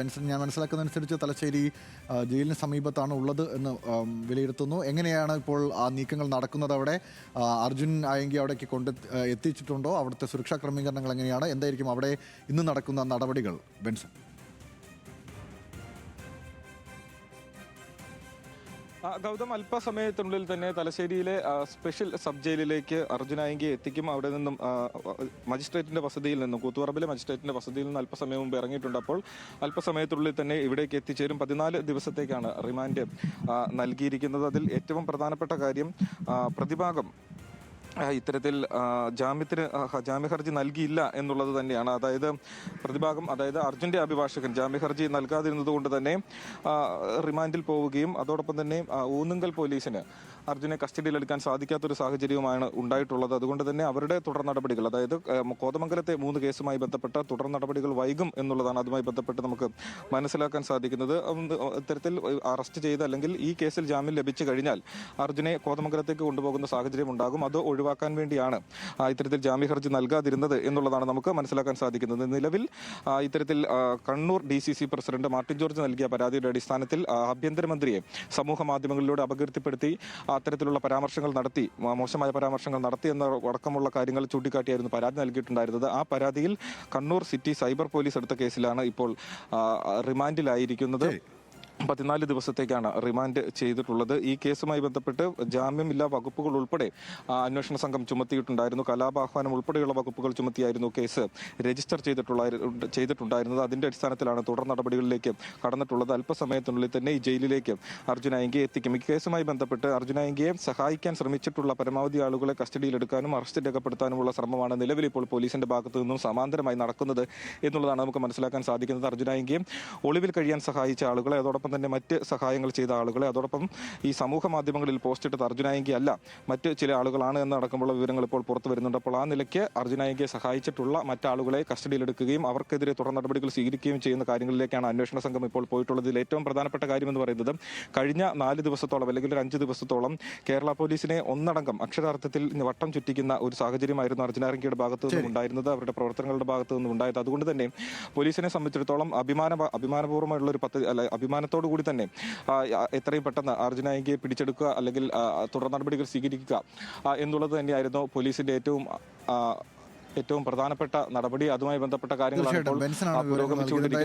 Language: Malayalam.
ബെൻസൺ, ഞാൻ മനസ്സിലാക്കുന്നതനുസരിച്ച് തലശ്ശേരി ജയിലിന് സമീപത്താണ് ഉള്ളത് എന്ന് വിലയിരുത്തുന്നു. എങ്ങനെയാണ് ഇപ്പോൾ ആ നീക്കങ്ങൾ നടക്കുന്നത്? അവിടെ അർജുൻ ആയെങ്കിൽ അവിടേക്ക് എത്തിച്ചിട്ടുണ്ടോ? അവിടുത്തെ സുരക്ഷാ ക്രമീകരണങ്ങൾ എങ്ങനെയാണ്? എന്തായിരിക്കും അവിടെ ഇന്ന് നടക്കുന്ന നടപടികൾ, ബെൻസൺ? ഗൗതം, അല്പസമയത്തിനുള്ളിൽ തന്നെ തലശ്ശേരിയിലെ സ്പെഷ്യൽ സബ് ജയിലിലേക്ക് അർജുനായെങ്കിയെ എത്തിക്കും. അവിടെ നിന്നും മജിസ്ട്രേറ്റിന്റെ വസതിയിൽ നിന്നും, കൂത്തുപറമ്പിലെ മജിസ്ട്രേറ്റിന്റെ വസതിയിൽ നിന്ന് അല്പസമയം മുമ്പ് ഇറങ്ങിയിട്ടുണ്ട്. അപ്പോൾ അല്പസമയത്തിനുള്ളിൽ തന്നെ ഇവിടേക്ക് എത്തിച്ചേരും. 14 ദിവസത്തേക്കാണ് റിമാൻഡ് നൽകിയിരിക്കുന്നത്. അതിൽ ഏറ്റവും പ്രധാനപ്പെട്ട കാര്യം, പ്രതിഭാഗം ഇത്തരത്തിൽ ജാമ്യ ഹർജി നൽകിയില്ല എന്നുള്ളത് തന്നെയാണ്. അതായത് പ്രതിഭാഗം, അതായത് അർജുന്റെ അഭിഭാഷകൻ ജാമ്യ ഹർജി നൽകാതിരുന്നത് കൊണ്ട് തന്നെ റിമാൻഡിൽ പോവുകയും അതോടൊപ്പം തന്നെ ഊന്നുങ്കൽ പോലീസിന് അർജുനെ കസ്റ്റഡിയിലെടുക്കാൻ സാധിക്കാത്തൊരു സാഹചര്യവുമാണ് ഉണ്ടായിട്ടുള്ളത്. അതുകൊണ്ട് തന്നെ അവരുടെ തുടർ നടപടികൾ, അതായത് കോതമംഗലത്തെ 3 കേസുമായി ബന്ധപ്പെട്ട തുടർ നടപടികൾ വൈകും എന്നുള്ളതാണ് അതുമായി ബന്ധപ്പെട്ട് നമുക്ക് മനസ്സിലാക്കാൻ സാധിക്കുന്നത്. ഇത്തരത്തിൽ അറസ്റ്റ് ചെയ്ത് അല്ലെങ്കിൽ ഈ കേസിൽ ജാമ്യം ലഭിച്ചു കഴിഞ്ഞാൽ അർജുനെ കോതമംഗലത്തേക്ക് കൊണ്ടുപോകുന്ന സാഹചര്യം ഉണ്ടാകും. അത് ഒഴിവാക്കാൻ വേണ്ടിയാണ് ഇത്തരത്തിൽ ജാമ്യ ഹർജി നൽകാതിരുന്നത് എന്നുള്ളതാണ് നമുക്ക് മനസ്സിലാക്കാൻ സാധിക്കുന്നത്. നിലവിൽ ഇത്തരത്തിൽ കണ്ണൂർ DCC പ്രസിഡന്റ് മാർട്ടിൻ ജോർജ് നൽകിയ പരാതിയുടെ അടിസ്ഥാനത്തിൽ ആഭ്യന്തരമന്ത്രിയെ സമൂഹ മാധ്യമങ്ങളിലൂടെ അപകീർത്തിപ്പെടുത്തി അത്തരത്തിലുള്ള പരാമർശങ്ങൾ നടത്തി, മോശമായ പരാമർശങ്ങൾ നടത്തി എന്ന അടക്കമുള്ള കാര്യങ്ങൾ ചൂണ്ടിക്കാട്ടിയായിരുന്നു പരാതി നൽകിയിട്ടുണ്ടായിരുന്നത്. ആ പരാതിയിൽ കണ്ണൂർ സിറ്റി സൈബർ പോലീസ് എടുത്ത കേസിലാണ് ഇപ്പോൾ റിമാൻഡിലായിരിക്കുന്നത്. 14 ദിവസത്തേക്കാണ് റിമാൻഡ് ചെയ്തിട്ടുള്ളത്. ഈ കേസുമായി ബന്ധപ്പെട്ട് ജാമ്യമില്ലാ വകുപ്പുകൾ ഉൾപ്പെടെ അന്വേഷണ സംഘം ചുമത്തിയിട്ടുണ്ടായിരുന്നു. കലാപാഹ്വാനം ഉൾപ്പെടെയുള്ള വകുപ്പുകൾ ചുമത്തിയായിരുന്നു കേസ് രജിസ്റ്റർ ചെയ്തിട്ടുണ്ടായിരുന്നത്. അതിന്റെ അടിസ്ഥാനത്തിലാണ് തുടർ നടപടികളിലേക്ക് കടന്നിട്ടുള്ളത്. അല്പസമയത്തിനുള്ളിൽ തന്നെ ഈ ജയിലിലേക്ക് അർജുനായെങ്കിയെ എത്തിക്കും. ഈ കേസുമായി ബന്ധപ്പെട്ട് അർജുനായെങ്കിയെ സഹായിക്കാൻ ശ്രമിച്ചിട്ടുള്ള പരമാവധി ആളുകളെ കസ്റ്റഡിയിലെടുക്കാനും അറസ്റ്റ് രേഖപ്പെടുത്താനുമുള്ള ശ്രമമാണ് നിലവിൽ ഇപ്പോൾ പോലീസിന്റെ ഭാഗത്തു നിന്നും സമാന്തരമായി നടക്കുന്നത് എന്നുള്ളതാണ് നമുക്ക് മനസ്സിലാക്കാൻ സാധിക്കുന്നത്. അർജുനായെങ്കിയെ ഒളിവിൽ കഴിയാൻ സഹായിച്ച ആളുകളെ, അതോടൊപ്പം തന്നെ മറ്റ് സഹായങ്ങൾ ചെയ്ത ആളുകളെ, അതോടൊപ്പം ഈ സമൂഹ മാധ്യമങ്ങളിൽ പോസ്റ്റ് ഇട്ടത് അർജുനായെങ്കി അല്ല, മറ്റ് ചില ആളുകളാണ് എന്നടക്കമുള്ള വിവരങ്ങൾ ഇപ്പോൾ പുറത്തു വരുന്നുണ്ട്. അപ്പോൾ ആ നിലയ്ക്ക് അർജുനായെങ്കിയെ സഹായിച്ചിട്ടുള്ള മറ്റാളുകളെ കസ്റ്റഡിയിലെടുക്കുകയും അവർക്കെതിരെ തുടർ നടപടികൾ സ്വീകരിക്കുകയും ചെയ്യുന്ന കാര്യങ്ങളിലേക്കാണ് അന്വേഷണ സംഘം ഇപ്പോൾ പോയിട്ടുള്ളത്. ഇതിൽ ഏറ്റവും പ്രധാനപ്പെട്ട കാര്യം എന്ന് പറയുന്നത്, കഴിഞ്ഞ 4 ദിവസത്തോളം അല്ലെങ്കിൽ ഒരു 5 ദിവസത്തോളം കേരള പോലീസിനെ ഒന്നടങ്കം അക്ഷരാർത്ഥത്തിൽ വട്ടം ചുറ്റിക്കുന്ന ഒരു സാഹചര്യമായിരുന്നു അർജുനായെങ്കിയുടെ ഭാഗത്തു നിന്നും ഉണ്ടായിരുന്നത്, അവരുടെ പ്രവർത്തനങ്ങളുടെ ഭാഗത്തു നിന്നും ഉണ്ടായത്. അതുകൊണ്ട് തന്നെ പോലീസിനെ സംബന്ധിച്ചിടത്തോളം അഭിമാനപൂർവ്വമുള്ള ഒരു അഭിമാനത്തോട് കൂടി തന്നെ എത്രയും പെട്ടെന്ന് അർജുനായെങ്കിയെ പിടിച്ചെടുക്കുക അല്ലെങ്കിൽ തുടർ നടപടികൾ സ്വീകരിക്കുക എന്നുള്ളത് തന്നെയായിരുന്നു പോലീസിന്റെ ഏറ്റവും പ്രധാനപ്പെട്ട നടപടി. അതുമായി ബന്ധപ്പെട്ട കാര്യങ്ങളാണ് ഇപ്പോൾ പുരോഗമിച്ചുകൊണ്ടിരിക്കുന്നത്.